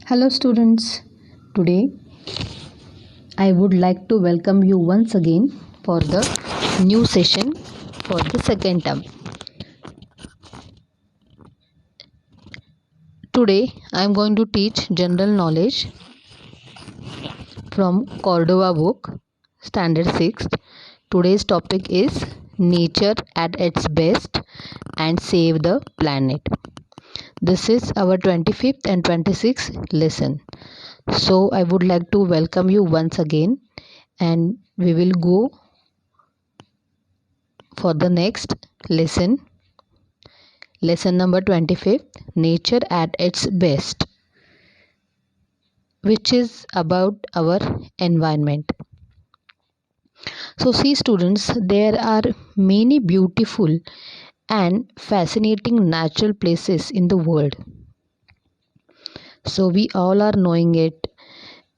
Hello students, today I would like to welcome you once again for the new session for the second term. Today I am going to teach general knowledge from Cordova book, standard 6th. Today's topic is nature at its best and save the planet. This is our 25th and 26th lesson. So I would like to welcome you once again and we will go for the next lesson number 25, nature at its best, which is about our environment. So see students, there are many beautiful and fascinating natural places in the world. So we all are knowing it,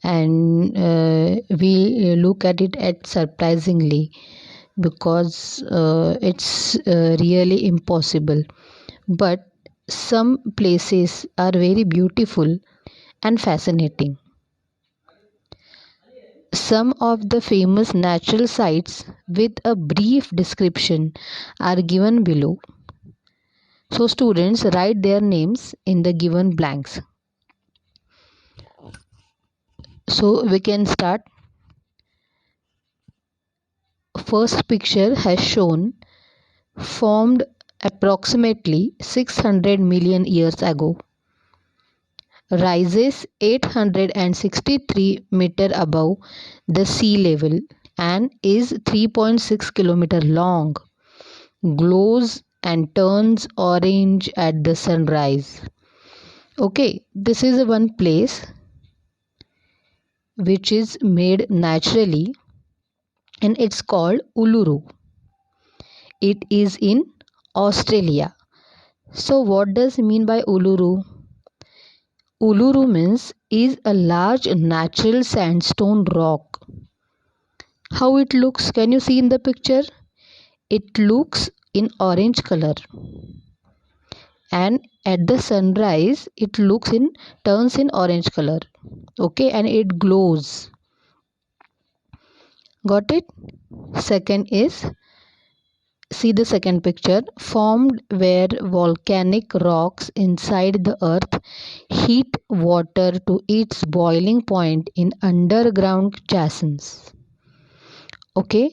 and we look at it at surprisingly because it's really impossible. But some places are very beautiful and fascinating. Some of the famous natural sites with a brief description are given below. So students write their names in the given blanks. So we can start. First picture has shown formed approximately 600 million years ago. Rises 863 meter above the sea level and is 3.6 kilometer long. Glows and turns orange at the sunrise. Okay, this is one place which is made naturally and it's called Uluru. It is in Australia. So what does it mean by Uluru? Uluru means is a large natural sandstone rock. How it looks? Can you see in the picture? It looks in orange color. And at the sunrise, it turns in orange color. Okay, and it glows. Got it? Second is, see the second picture, formed where volcanic rocks inside the earth heat water to its boiling point in underground chasms. Okay.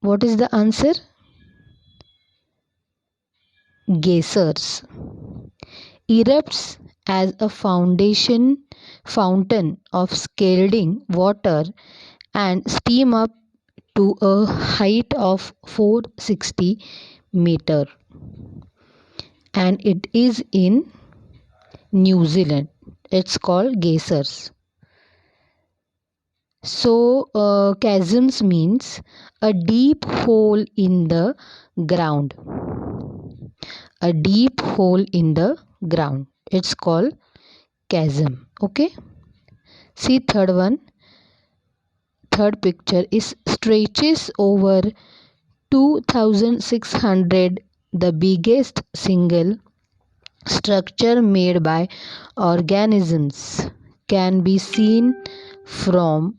What is the answer? Geysers. Erupts as a fountain of scalding water and steam up to a height of 460 meter, and it is in New Zealand. It's called geysers. So chasms means a deep hole in the ground. A deep hole in the ground. It's called chasm. Okay. See third one. Third picture is stretches over 2600, the biggest single structure made by organisms can be seen from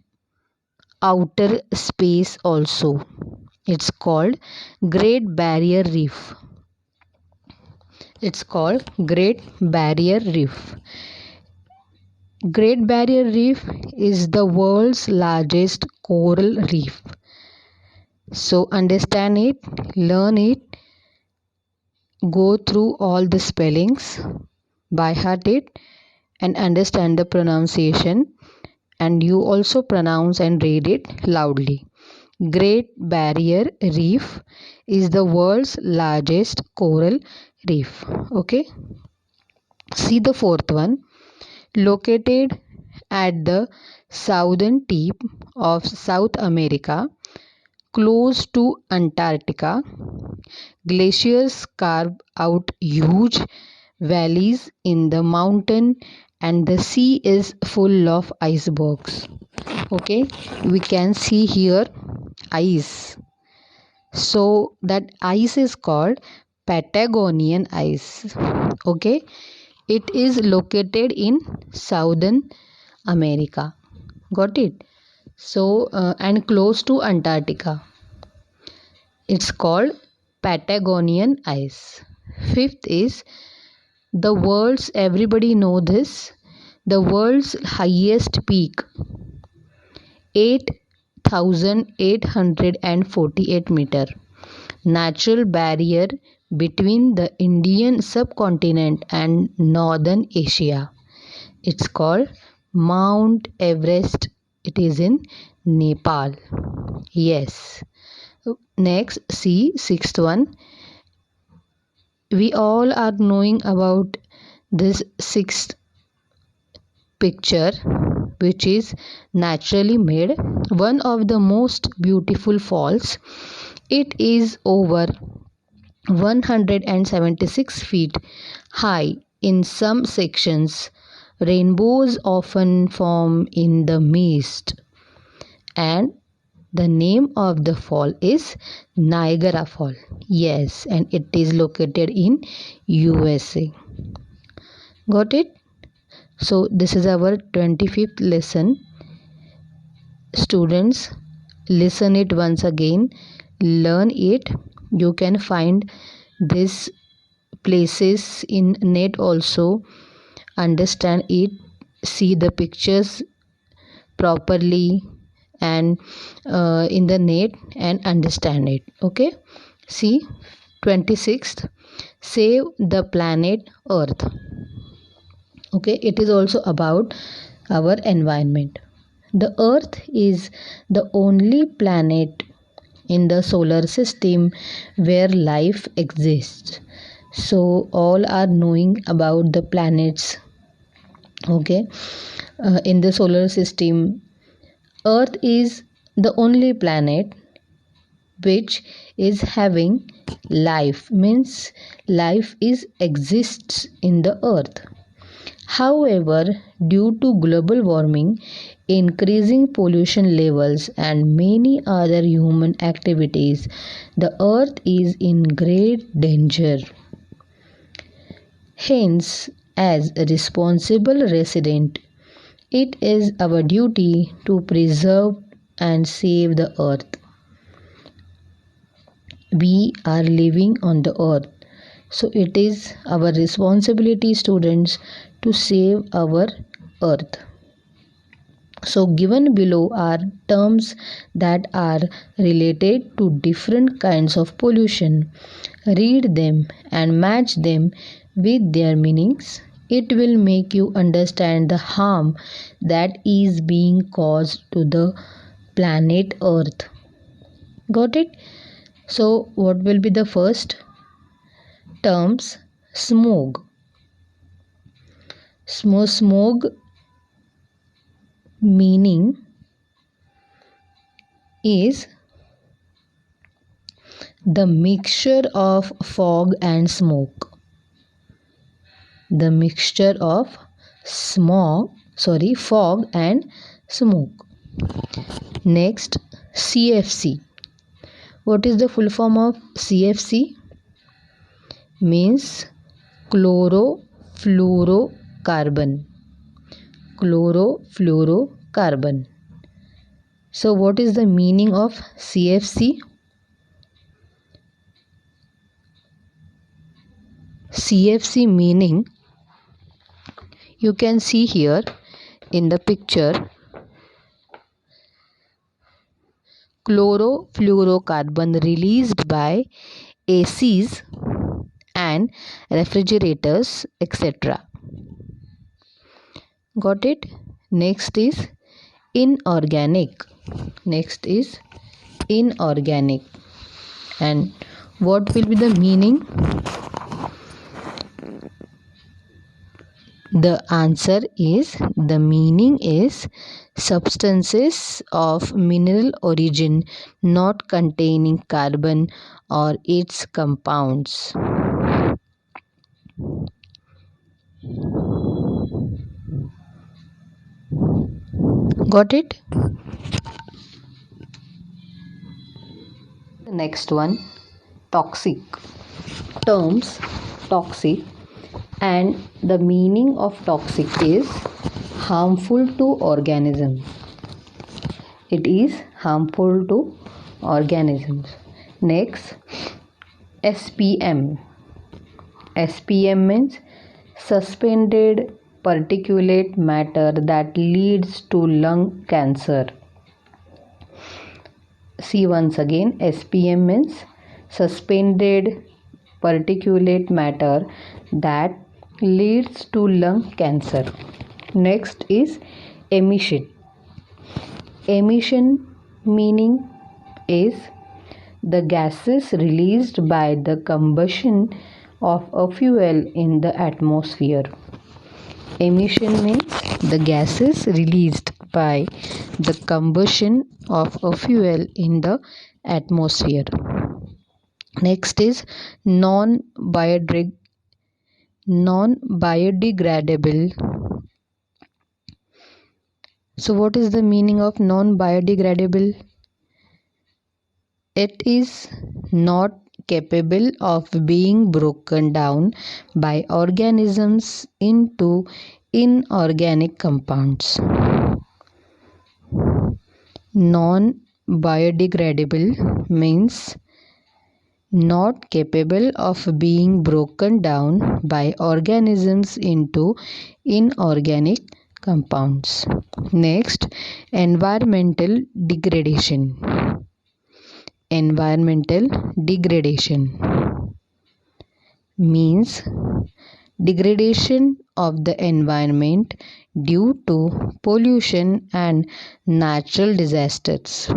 outer space also. It's called Great Barrier Reef. It's called Great Barrier Reef. Great Barrier Reef is the world's largest coral reef. So understand it, learn it, go through all the spellings, by heart it, and understand the pronunciation, and you also pronounce and read it loudly. Great Barrier Reef is the world's largest coral reef. Okay. See the fourth one. Located at the southern tip of South America, close to Antarctica, glaciers carve out huge valleys in the mountain and the sea is full of icebergs. Okay, we can see here ice. So that ice is called Patagonian ice. Okay, it is located in southern America. Got it? So, and close to Antarctica. It's called Patagonian ice. Fifth is the world's, everybody know this, the world's highest peak, 8,848 meter. Natural barrier between the Indian subcontinent and northern Asia. It's called Mount Everest. It is in Nepal. Yes. Next, see, sixth one. We all are knowing about this sixth picture, which is naturally made, one of the most beautiful falls. It is over 176 feet high in some sections. Rainbows often form in the mist, and the name of the fall is Niagara Fall. Yes, and it is located in USA. Got it? So this is our 25th lesson. Students, listen it once again, learn it. You can find these places in net also. Understand it, see the pictures properly and in the net and understand it. Okay, see, 26th, save the planet Earth. Okay, it is also about our environment. The Earth is the only planet in the solar system where life exists. So all are knowing about the planets. Okay, in the solar system, Earth is the only planet which is having life, means life is exists in the Earth. However, due to global warming, increasing pollution levels, and many other human activities, the Earth is in great danger. Hence, as a responsible resident, it is our duty to preserve and save the Earth. We are living on the Earth, so it is our responsibility, students, to save our Earth. So given below are terms that are related to different kinds of pollution. Read them and match them with their meanings. It will make you understand the harm that is being caused to the planet Earth. Got it? So what will be the first terms? Smog. Smog meaning is the mixture of fog and smoke. The mixture of fog and smoke. Next, CFC. What is the full form of CFC? Means chlorofluorocarbon. Chlorofluorocarbon. So what is the meaning of CFC? CFC meaning, you can see here in the picture, chlorofluorocarbon released by ACs and refrigerators, etc. Got it? Next is inorganic. And what will be the meaning? The answer is, the meaning is substances of mineral origin not containing carbon or its compounds. Got it? The next one, toxic. terms toxic, and the meaning of toxic is harmful to organisms. It is harmful to organisms. Next, SPM. SPM means suspended particulate matter that leads to lung cancer. See once again, SPM means suspended particulate matter that leads to lung cancer. Next is emission. Emission meaning is the gases released by the combustion of a fuel in the atmosphere. Emission means the gases released by the combustion of a fuel in the atmosphere. Next is non-biodegradable. So what is the meaning of non-biodegradable? It is not capable of being broken down by organisms into inorganic compounds. Non-biodegradable means not capable of being broken down by organisms into inorganic compounds. Next, environmental degradation. Environmental degradation means degradation of the environment due to pollution and natural disasters.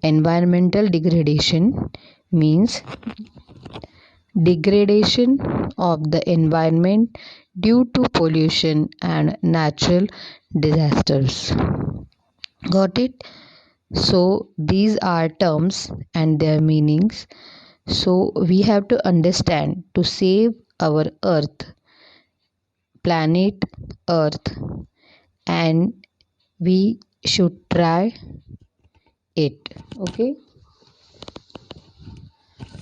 Environmental degradation means degradation of the environment due to pollution and natural disasters. Got it? So these are terms and their meanings. So we have to understand to save our earth, planet earth, and we should try it. Okay,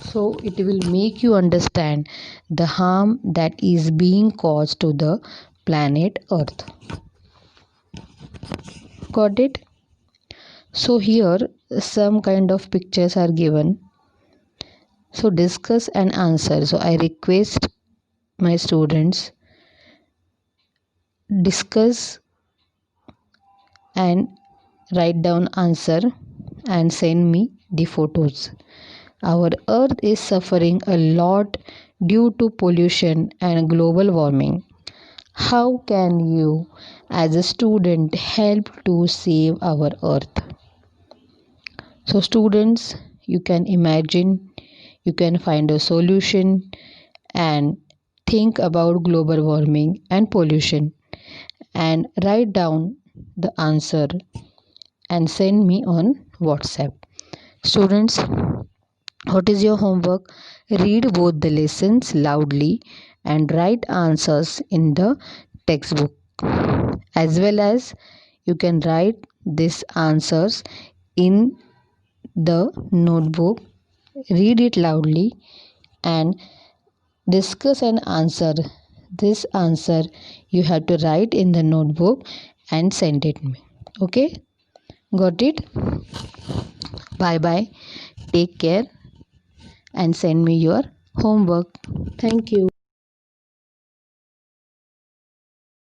so it will make you understand the harm that is being caused to the planet earth. Got it? So here some kind of pictures are given. So discuss and answer. So I request my students discuss and write down answer and send me the photos. Our earth is suffering a lot due to pollution and global warming. How can you as a student help to save our earth? So students, you can imagine, you can find a solution and think about global warming and pollution and write down the answer and send me on WhatsApp. Students, what is your homework? Read both the lessons loudly and write answers in the textbook, as well as you can write these answers in the notebook. Read it loudly and discuss and answer. This answer you have to write in the notebook and send it me. Okay, got it? Bye bye, take care and send me your homework. Thank you.